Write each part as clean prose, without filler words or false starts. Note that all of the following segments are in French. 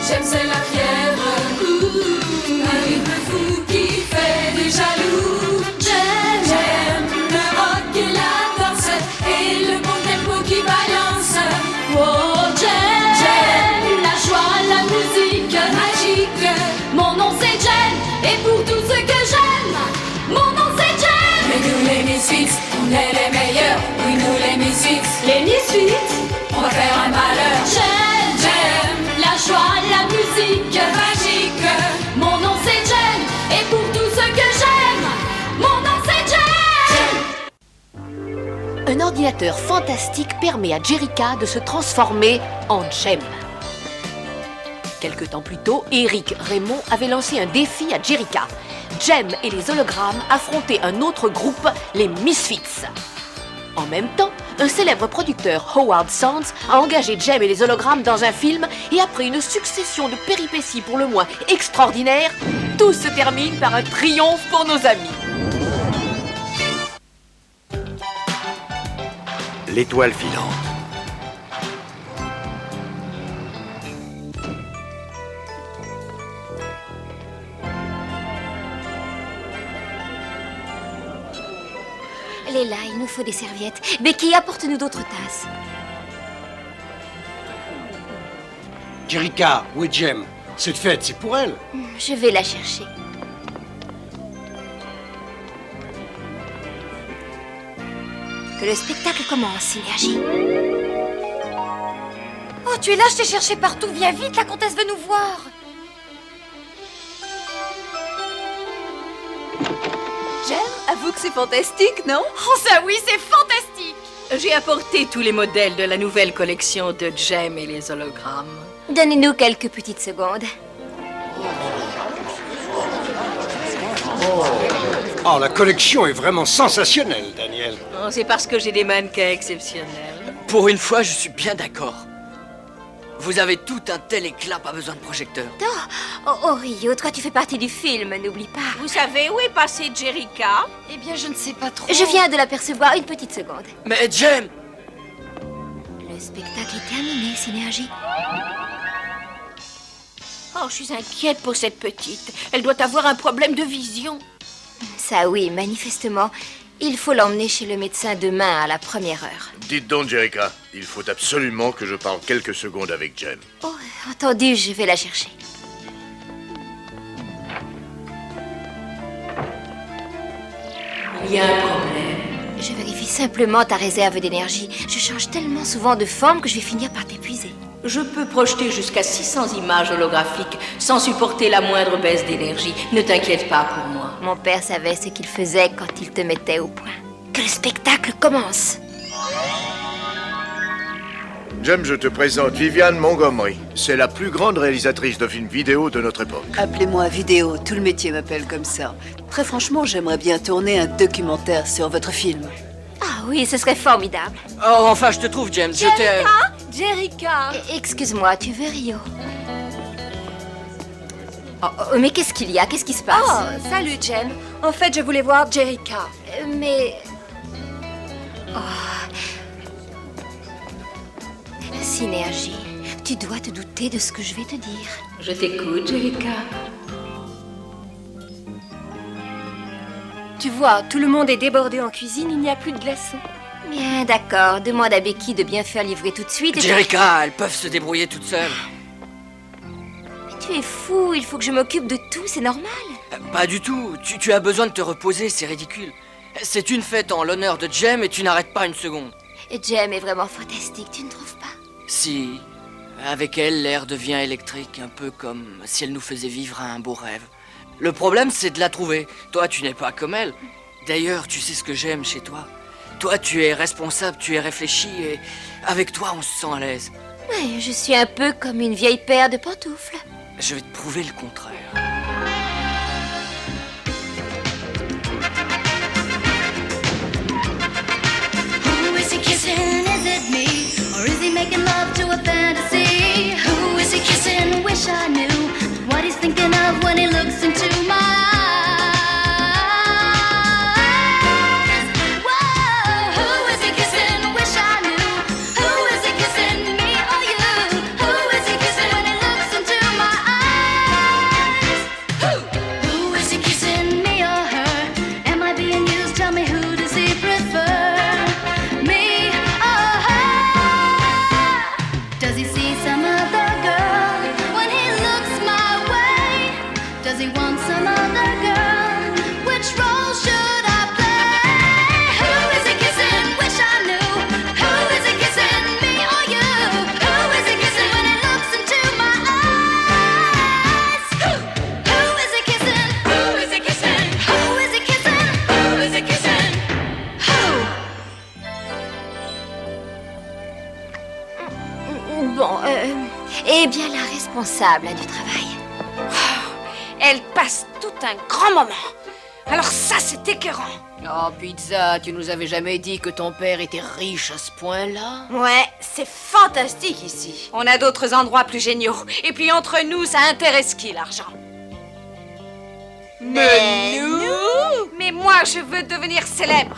J'aime c'est la fièvre, un rythme fou qui fait des jaloux. J'aime le rock et la danse et le bon tempo qui balance. Oh, j'aime la joie, la musique magique. Mon nom c'est Jem et pour tout ce que j'aime, mon nom c'est Jem. Mais nous les Misfits, on est les meilleurs. Oui, nous les Misfits, les Misfits, on va faire un malheur. J'aime la joie, la musique magique. Mon nom c'est Jem et pour tout ce que j'aime, mon nom c'est Jem. Un ordinateur fantastique permet à Jerrica de se transformer en Jem. Quelque temps plus tôt, Eric Raymond avait lancé un défi à Jerrica. Jem et les hologrammes affrontaient un autre groupe, les Misfits. En même temps, un célèbre producteur, Howard Sands, a engagé Jem et les hologrammes dans un film et après une succession de péripéties pour le moins extraordinaires, tout se termine par un triomphe pour nos amis. L'étoile filante. Léla, il nous faut des serviettes. Becky, apporte-nous d'autres tasses. Jerrica, où est Jem? Cette fête, c'est pour elle. Je vais la chercher. Que le spectacle commence, Synergie. Oh, tu es là, je t'ai cherché partout. Viens vite, la comtesse veut nous voir. Jem, avoue que c'est fantastique, non? Oh, ça oui, c'est fantastique. J'ai apporté tous les modèles de la nouvelle collection de Jem et les hologrammes. Donnez-nous quelques petites secondes. Oh, la collection est vraiment sensationnelle, Daniel. Oh, c'est parce que j'ai des mannequins exceptionnels. Pour une fois, je suis bien d'accord. Vous avez tout un tel éclat, pas besoin de projecteur. Oh, Rio, toi tu fais partie du film, n'oublie pas. Vous savez où est passée Jerrica? Eh bien, je ne sais pas trop. Je viens de l'apercevoir, une petite seconde. Mais Jem! Le spectacle est terminé, Synergie. Oh, je suis inquiète pour cette petite. Elle doit avoir un problème de vision. Ça oui, manifestement. Il faut l'emmener chez le médecin demain à la première heure. Dites donc, Jerrica, il faut absolument que je parle quelques secondes avec Jem. Oh, entendu, je vais la chercher. Il y a un problème. Je vérifie simplement ta réserve d'énergie. Je change tellement souvent de forme que je vais finir par t'épuiser. Je peux projeter jusqu'à 600 images holographiques sans supporter la moindre baisse d'énergie. Ne t'inquiète pas pour moi. Mon père savait ce qu'il faisait quand il te mettait au point. Que le spectacle commence. Jem, je te présente Viviane Montgomery. C'est la plus grande réalisatrice de films vidéo de notre époque. Appelez-moi Vidéo, tout le métier m'appelle comme ça. Très franchement, j'aimerais bien tourner un documentaire sur votre film. Ah oui, ce serait formidable. Oh, enfin, je te trouve, James. Je t'ai... Jerrica! Excuse-moi, tu veux Rio? Oh, mais qu'est-ce qu'il y a? Qu'est-ce qui se passe? Oh, salut Jem. En fait, je voulais voir Jerrica. Mais... Oh. Synergie, tu dois te douter de ce que je vais te dire. Je t'écoute, Jerrica. Tu vois, tout le monde est débordé en cuisine, il n'y a plus de glaçons. Bien, d'accord. Demande à Becky de bien faire livrer tout de suite. Jerrica, elles peuvent se débrouiller toutes seules. Mais tu es fou, il faut que je m'occupe de tout, c'est normal. Pas du tout. Tu as besoin de te reposer, c'est ridicule. C'est une fête en l'honneur de Jem et tu n'arrêtes pas une seconde. Jem est vraiment fantastique, tu ne trouves pas? Si, avec elle, l'air devient électrique, un peu comme si elle nous faisait vivre un beau rêve. Le problème, c'est de la trouver. Toi, tu n'es pas comme elle. D'ailleurs, tu sais ce que j'aime chez toi. Toi, tu es responsable, tu es réfléchi et avec toi, on se sent à l'aise. Ouais, je suis un peu comme une vieille paire de pantoufles. Je vais te prouver le contraire. Who is he kissing? Is it me? Or is he making love to a fantasy? Who is he kissing? Wish I knew what he's thinking of when he looks into my eyes. Whoa, who is he kissing? Wish I knew. Who is he kissing? Me or you? Who is he kissing when he looks into my Bon, eh bien, la responsable du travail. Elle passe tout un grand moment. Alors ça, c'est écœurant. Oh, Pizza, tu nous avais jamais dit que ton père était riche à ce point-là? Ouais, c'est fantastique ici. On a d'autres endroits plus géniaux. Et puis entre nous, ça intéresse qui, l'argent? Mais nous? Mais moi, je veux devenir célèbre.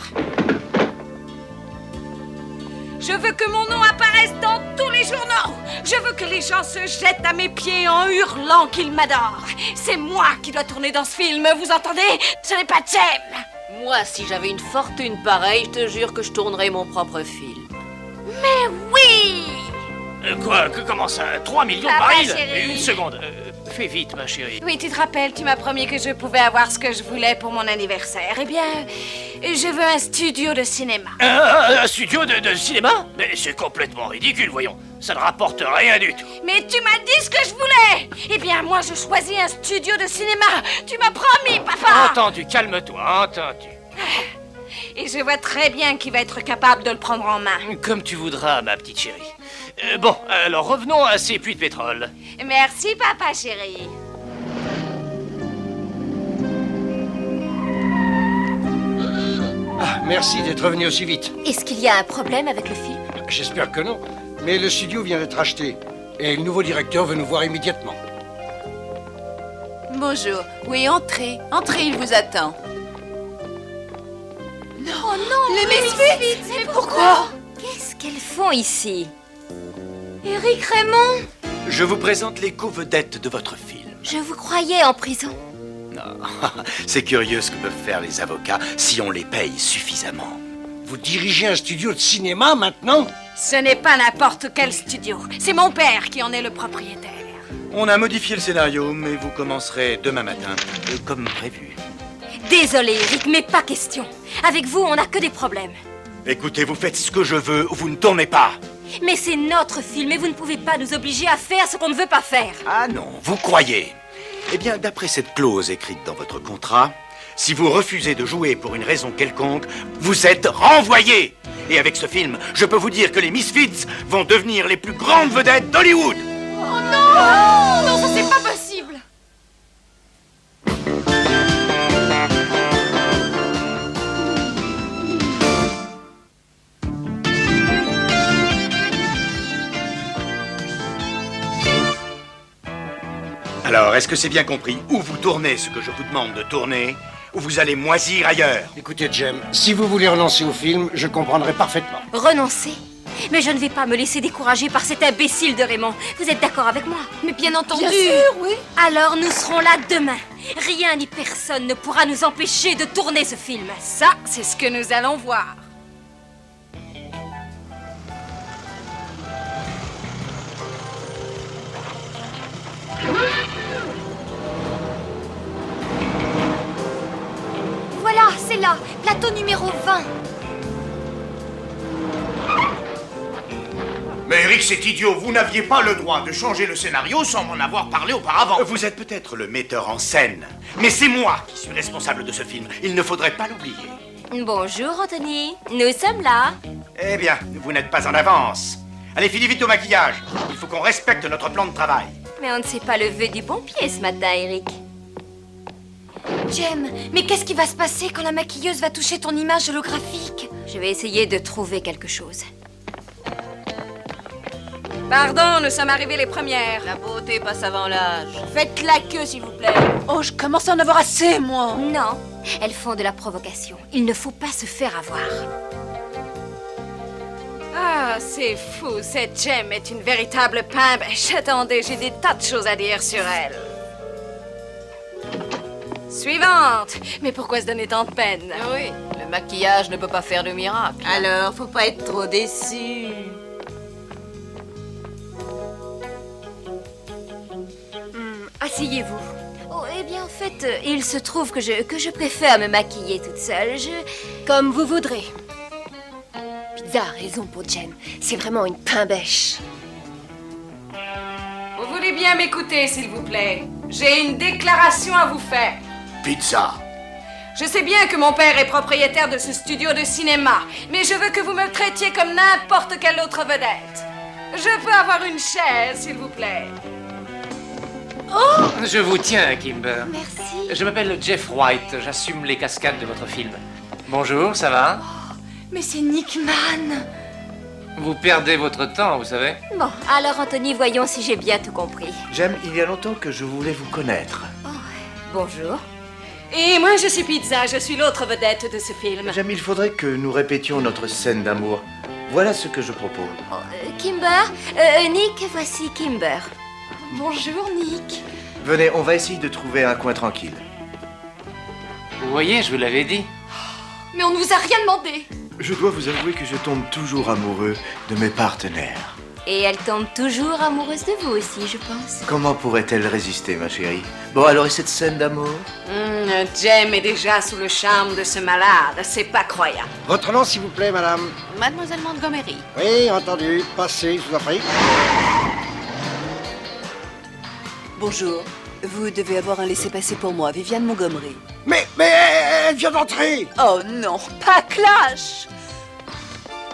Je veux que mon nom apparaisse dans tous les journaux. Je veux que les gens se jettent à mes pieds en hurlant qu'ils m'adorent. C'est moi qui dois tourner dans ce film, vous entendez? Ce n'est pas Jem. Moi, si j'avais une fortune pareille, je te jure que je tournerais mon propre film. Mais oui! Comment ça? 3 millions de Papa, barils? chérie. Une seconde. Fais vite, ma chérie. Oui, tu te rappelles, tu m'as promis que je pouvais avoir ce que je voulais pour mon anniversaire. Eh bien, je veux un studio de cinéma. Un studio de cinéma? Mais c'est complètement ridicule, voyons. Ça ne rapporte rien du tout. Mais tu m'as dit ce que je voulais! Eh bien, moi, je choisis un studio de cinéma. Tu m'as promis, papa! Entendu, calme-toi, entendu. Et je vois très bien qui va être capable de le prendre en main. Comme tu voudras, ma petite chérie. Bon, alors revenons à ces puits de pétrole. Merci, papa chéri. Ah, merci d'être venu aussi vite. Est-ce qu'il y a un problème avec le film? J'espère que non. Mais le studio vient d'être acheté. Et le nouveau directeur veut nous voir immédiatement. Bonjour. Oui, entrez. Entrez, il vous attend. Oh non, les Misfits! Mais pourquoi? Qu'est-ce qu'elles font ici? Éric Raymond? Je vous présente les co-vedettes de votre film. Je vous croyais en prison. Non, c'est curieux ce que peuvent faire les avocats si on les paye suffisamment. Vous dirigez un studio de cinéma maintenant? Ce n'est pas n'importe quel studio. C'est mon père qui en est le propriétaire. On a modifié le scénario, mais vous commencerez demain matin, comme prévu. Désolé, Éric, mais pas question. Avec vous, on n'a que des problèmes. Écoutez, vous faites ce que je veux ou vous ne tournez pas. Mais c'est notre film et vous ne pouvez pas nous obliger à faire ce qu'on ne veut pas faire. Ah non, vous croyez? Eh bien, d'après cette clause écrite dans votre contrat, si vous refusez de jouer pour une raison quelconque, vous êtes renvoyé. Et avec ce film, je peux vous dire que les Misfits vont devenir les plus grandes vedettes d'Hollywood. Oh non! Non, ça c'est pas possible! Alors, est-ce que c'est bien compris? Ou vous tournez ce que je vous demande de tourner, ou vous allez moisir ailleurs. Écoutez, Jem, si vous voulez renoncer au film, je comprendrai parfaitement. Renoncer? Mais je ne vais pas me laisser décourager par cet imbécile de Raymond. Vous êtes d'accord avec moi? Mais bien entendu! Bien sûr, oui. Alors nous serons là demain. Rien ni personne ne pourra nous empêcher de tourner ce film. Ça, c'est ce que nous allons voir. Voilà, c'est là, plateau numéro 20. Mais Eric, c'est idiot, vous n'aviez pas le droit de changer le scénario sans m'en avoir parlé auparavant. Vous êtes peut-être le metteur en scène, mais c'est moi qui suis responsable de ce film. Il ne faudrait pas l'oublier. Bonjour, Anthony. Nous sommes là. Eh bien, vous n'êtes pas en avance. Allez, filez vite au maquillage. Il faut qu'on respecte notre plan de travail. Mais on ne s'est pas levé du bon pied ce matin, Eric. Jem, mais qu'est-ce qui va se passer quand la maquilleuse va toucher ton image holographique? Je vais essayer de trouver quelque chose. Pardon, nous sommes arrivés les premières. La beauté passe avant l'âge. Faites la queue, s'il vous plaît. Oh, je commence à en avoir assez, moi. Non, elles font de la provocation. Il ne faut pas se faire avoir. Ah, c'est fou, cette Jem est une véritable pain-bêche. Attendez, j'ai des tas de choses à dire sur elle. Suivante. Mais pourquoi se donner tant de peine? Oui, le maquillage ne peut pas faire de miracle. Alors, faut pas être trop déçu. Asseyez-vous. Oh, eh bien, en fait, il se trouve que je préfère me maquiller toute seule. Comme vous voudrez. Pizza a raison pour Jem. C'est vraiment une pain-bêche. Vous voulez bien m'écouter, s'il vous plaît? J'ai une déclaration à vous faire. Pizza. Je sais bien que mon père est propriétaire de ce studio de cinéma, mais je veux que vous me traitiez comme n'importe quelle autre vedette. Je peux avoir une chaise, s'il vous plaît. Je vous tiens, Kimber. Merci. Je m'appelle Jeff White, j'assume les cascades de votre film. Bonjour, ça va? Mais c'est Nick Mann. Vous perdez votre temps, vous savez. Bon, alors Anthony, voyons si j'ai bien tout compris. Jem, il y a longtemps que je voulais vous connaître. Bonjour. Et moi, je suis Pizza, je suis l'autre vedette de ce film. Jem, il faudrait que nous répétions notre scène d'amour. Voilà ce que je propose. Kimber, Nick, voici Kimber. Bonjour, Nick. Venez, on va essayer de trouver un coin tranquille. Vous voyez, je vous l'avais dit. Mais on nous a rien demandé. Je dois vous avouer que je tombe toujours amoureux de mes partenaires. Et elle tombe toujours amoureuse de vous aussi, je pense. Comment pourrait-elle résister, ma chérie? Bon, alors, et cette scène d'amour? Jem est déjà sous le charme de ce malade, c'est pas croyable. Votre nom, s'il vous plaît, madame? Mademoiselle Montgomery. Oui, entendu. Passez, je vous en prie. Bonjour. Vous devez avoir un laissez-passer pour moi, Viviane Montgomery. Mais elle vient d'entrer! Oh non, pas Clash!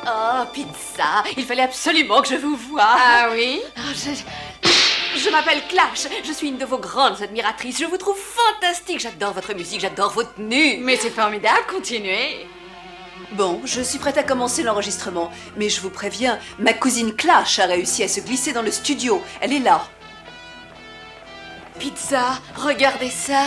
Oh, Pizza, il fallait absolument que je vous voie. Ah oui? Je m'appelle Clash, je suis une de vos grandes admiratrices. Je vous trouve fantastique, j'adore votre musique, j'adore vos tenues. Mais c'est formidable, continuez. Bon, je suis prête à commencer l'enregistrement, mais je vous préviens, ma cousine Clash a réussi à se glisser dans le studio. Elle est là. Pizza, regardez ça.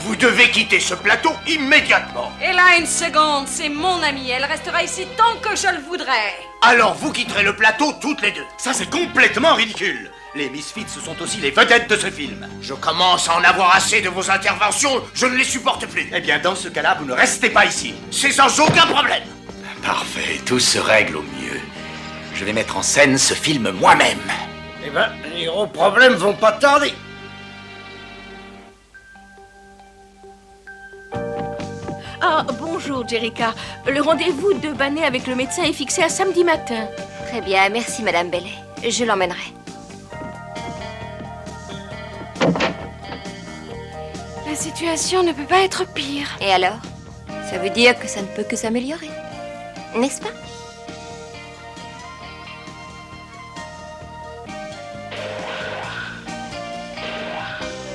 Vous devez quitter ce plateau immédiatement. Et là, une seconde, c'est mon amie, elle restera ici tant que je le voudrais. Alors vous quitterez le plateau toutes les deux. Ça, c'est complètement ridicule. Les Misfits sont aussi les vedettes de ce film. Je commence à en avoir assez de vos interventions, je ne les supporte plus. Eh bien, dans ce cas-là, vous ne restez pas ici. C'est sans aucun problème. Parfait, tout se règle au mieux. Je vais mettre en scène ce film moi-même. Eh ben, les gros problèmes vont pas tarder. Ah, bonjour, Jerica. Le rendez-vous de Banet avec le médecin est fixé à samedi matin. Très bien, merci, Madame Bellet. Je l'emmènerai. La situation ne peut pas être pire. Et alors? Ça veut dire que ça ne peut que s'améliorer. N'est-ce pas?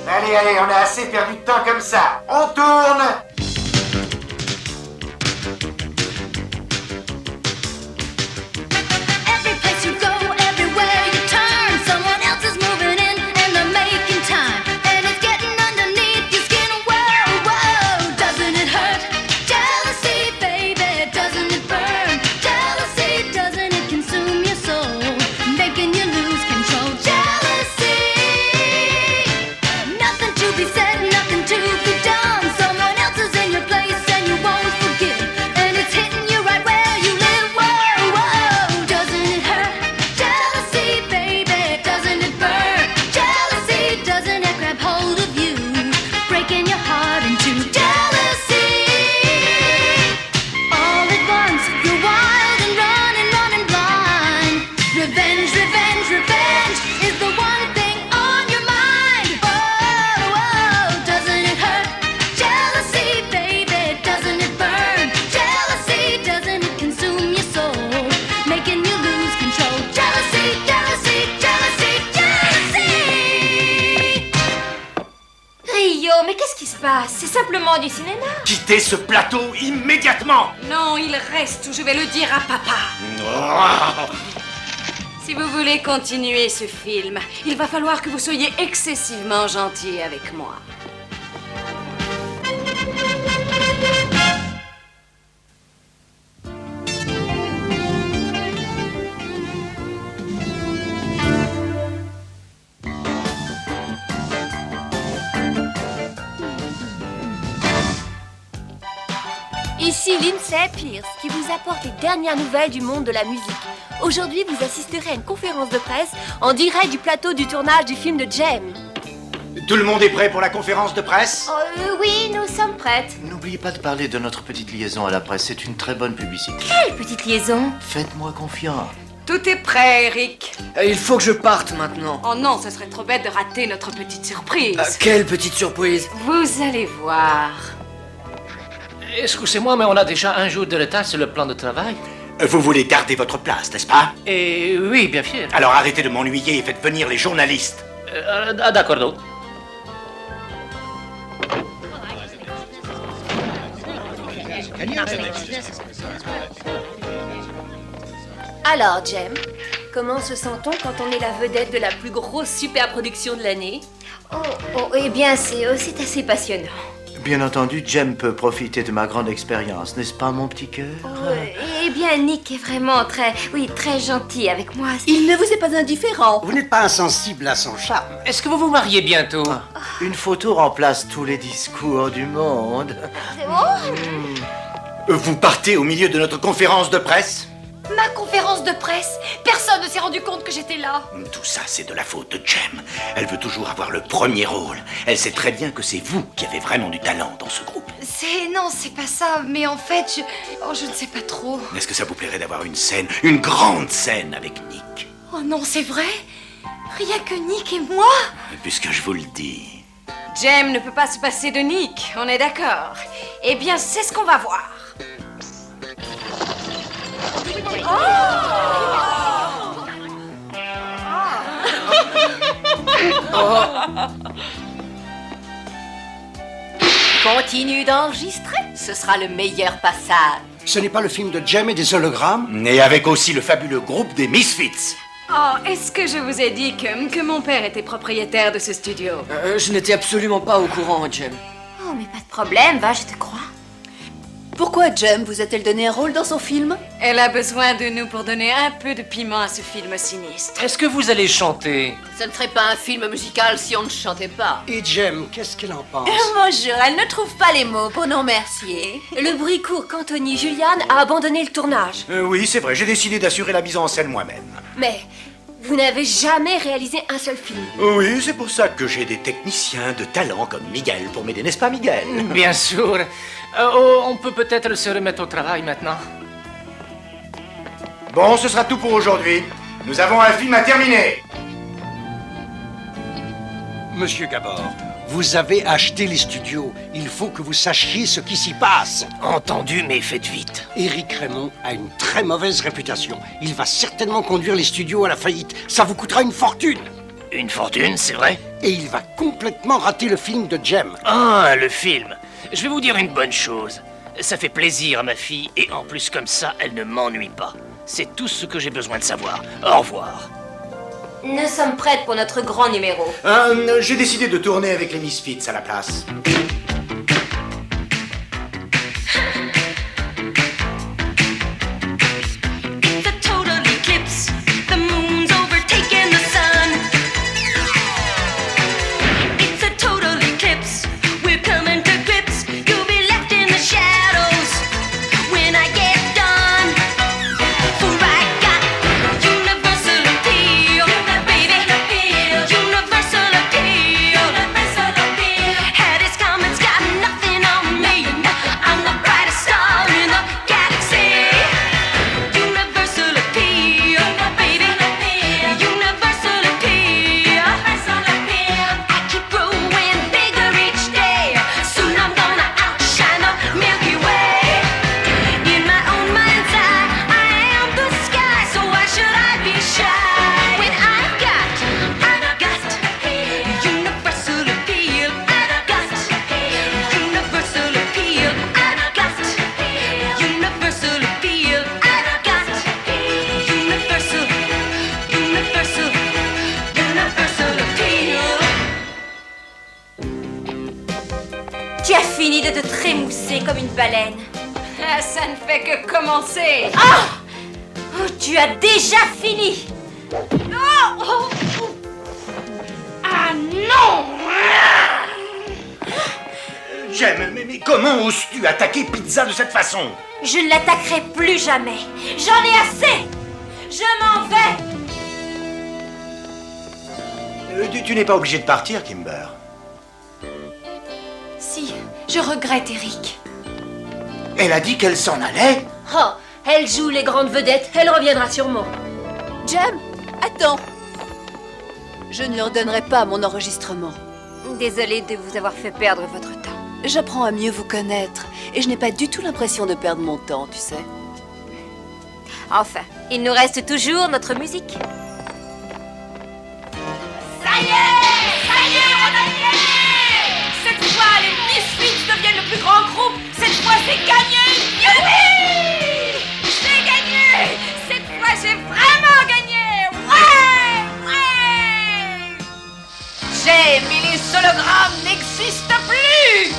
Allez, allez, on a assez perdu de temps comme ça. On tourne. Every place you go, everywhere you turn, someone else is moving in and they're making time. And it's getting underneath your skin. Whoa, whoa, doesn't it hurt? Jealousy, baby, doesn't it burn? Jealousy, doesn't it consume your soul, making you lose control? Jealousy, nothing to be said, nothing to be done. Someone else is in your place and you won't forgive. And it's hitting you right where you live. Whoa, whoa, doesn't it hurt? Jealousy, baby, doesn't it burn? Jealousy, doesn't it grab hold of you, breaking your heart in two? Jealousy, all at once, you're wild and running blind. Revenge, revenge, revenge is the one thing on your mind. Oh, oh, doesn't it hurt? Jealousy, baby, doesn't it burn? Jealousy, doesn't it consume your soul, making you lose control? Jealousy, jealousy, jealousy, jealousy. Rio, mais qu'est-ce qui se passe? C'est simplement du cinéma. Quittez ce plateau immédiatement. Non, il reste, je vais le dire à papa. Si vous voulez continuer ce film, il va falloir que vous soyez excessivement gentil avec moi. Ici Lindsay Pierce, qui vous apporte les dernières nouvelles du monde de la musique. Aujourd'hui, vous assisterez à une conférence de presse en direct du plateau du tournage du film de Jem. Tout le monde est prêt pour la conférence de presse? Oui, nous sommes prêtes. N'oubliez pas de parler de notre petite liaison à la presse, c'est une très bonne publicité. Quelle petite liaison? Faites-moi confiance. Tout est prêt, Eric. Il faut que je parte maintenant. Oh non, ce serait trop bête de rater notre petite surprise. Quelle petite surprise. Vous allez voir. Excusez-moi, mais on a déjà un jour de retard sur le plan de travail. Vous voulez garder votre place, n'est-ce pas? Et oui, bien sûr. Alors arrêtez de m'ennuyer et faites venir les journalistes. D'accord. Alors, Jem, comment se sent-on quand on est la vedette de la plus grosse superproduction de l'année? Eh bien, c'est assez passionnant. Bien entendu, Jem peut profiter de ma grande expérience, n'est-ce pas, mon petit cœur? Eh bien, Nick est vraiment très gentil avec moi. Il ne vous est pas indifférent. Vous n'êtes pas insensible à son charme. Est-ce que vous vous mariez bientôt? Une photo remplace tous les discours du monde. Vous partez au milieu de notre conférence de presse? Ma conférence de presse. Personne ne s'est rendu compte que j'étais là. Tout ça, c'est de la faute de Jem. Elle veut toujours avoir le premier rôle. Elle sait très bien que c'est vous qui avez vraiment du talent dans ce groupe. Non, c'est pas ça. Mais en fait, je ne sais pas trop. Est-ce que ça vous plairait d'avoir une scène, une grande scène avec Nick? Oh non, c'est vrai? Rien que Nick et moi? Puisque je vous le dis. Jem ne peut pas se passer de Nick, on est d'accord. Eh bien, c'est ce qu'on va voir. Continue d'enregistrer, ce sera le meilleur passage. Ce n'est pas le film de Jem et des hologrammes? Et avec aussi le fabuleux groupe des Misfits. Oh, est-ce que je vous ai dit que mon père était propriétaire de ce studio? Je n'étais absolument pas au courant, Jem. Oh, mais pas de problème, va, je te crois. Pourquoi Jem vous a-t-elle donné un rôle dans son film? Elle a besoin de nous pour donner un peu de piment à ce film sinistre. Est-ce que vous allez chanter? Ce ne serait pas un film musical si on ne chantait pas. Et Jem, qu'est-ce qu'elle en pense? Bonjour, elle ne trouve pas les mots pour nous remercier. Le bruit court qu'Anthony Julian a abandonné le tournage. Oui, c'est vrai, j'ai décidé d'assurer la mise en scène moi-même. Mais vous n'avez jamais réalisé un seul film. Oui, c'est pour ça que j'ai des techniciens de talent comme Miguel pour m'aider, n'est-ce pas, Miguel? Bien sûr. On peut peut-être se remettre au travail maintenant. Bon, ce sera tout pour aujourd'hui. Nous avons un film à terminer. Monsieur Gabor, vous avez acheté les studios. Il faut que vous sachiez ce qui s'y passe. Entendu, mais faites vite. Éric Raymond a une très mauvaise réputation. Il va certainement conduire les studios à la faillite. Ça vous coûtera une fortune. Une fortune, c'est vrai? Et il va complètement rater le film de Jem. Ah, le film. Je vais vous dire une bonne chose. Ça fait plaisir à ma fille, et en plus comme ça, elle ne m'ennuie pas. C'est tout ce que j'ai besoin de savoir. Au revoir. Nous sommes prêtes pour notre grand numéro. J'ai décidé de tourner avec les Misfits à la place. The total eclipse, the moon's overtaken the sun. It's a total eclipse, we're coming to grips. You'll be left in the shadows when I get done. For I got universal appeal, baby, universal appeal. Hades Comet's got nothing on me. I'm the brightest star in the galaxy. Universal appeal, baby, universal appeal. I keep growing bigger each day. Soon I'm gonna outshine the Milky Way. In my own mind's eye, I am the sky. So why should I be shy when I've got universal appeal? I've got universal appeal. I've got universal appeal. I've got universal appeal. Tu as fini de te trémousser comme une baleine. Ah, ça ne fait que commencer. Oh, tu as déjà fini. Ah non! Jem, mais comment oses-tu attaquer Pizza de cette façon? Je ne l'attaquerai plus jamais. J'en ai assez. Je m'en vais. Tu n'es pas obligé de partir, Kimber. Si, je regrette, Eric. Elle a dit qu'elle s'en allait? Oh, elle joue les grandes vedettes. Elle reviendra sûrement. Jem, attends. Je ne leur donnerai pas mon enregistrement. Désolée de vous avoir fait perdre votre temps. J'apprends à mieux vous connaître et je n'ai pas du tout l'impression de perdre mon temps, tu sais. Enfin, il nous reste toujours notre musique. Ça y est, on a gagné! Cette fois, les Misfits deviennent le plus grand groupe. Cette fois, c'est gagné. Youpi! J'ai gagné! Cette fois, j'ai vraiment gagné! Ouais! Jem et les hologrammes n'existent plus!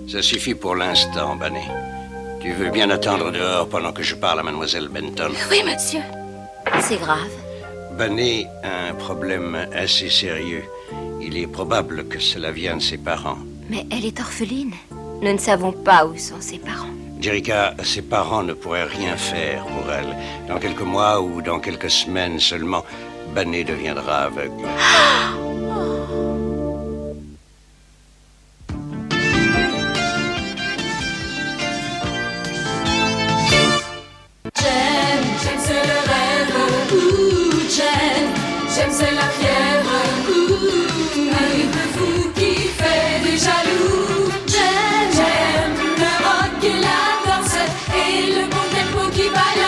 Ça suffit pour l'instant, Bunny. Tu veux bien attendre dehors pendant que je parle à Mademoiselle Benton? Oui, monsieur. C'est grave. Bunny a un problème assez sérieux. Il est probable que cela vient de ses parents. Mais elle est orpheline. Nous ne savons pas où sont ses parents. Jerica, ses parents ne pourraient rien faire pour elle. Dans quelques mois ou dans quelques semaines seulement, Bunny deviendra aveugle. Jem c'est le rêve, ouh, Jem c'est la fièvre, ouh, un rythme fou qui fait des jaloux. Jem le rock et la danse et le bon tempo qui balance.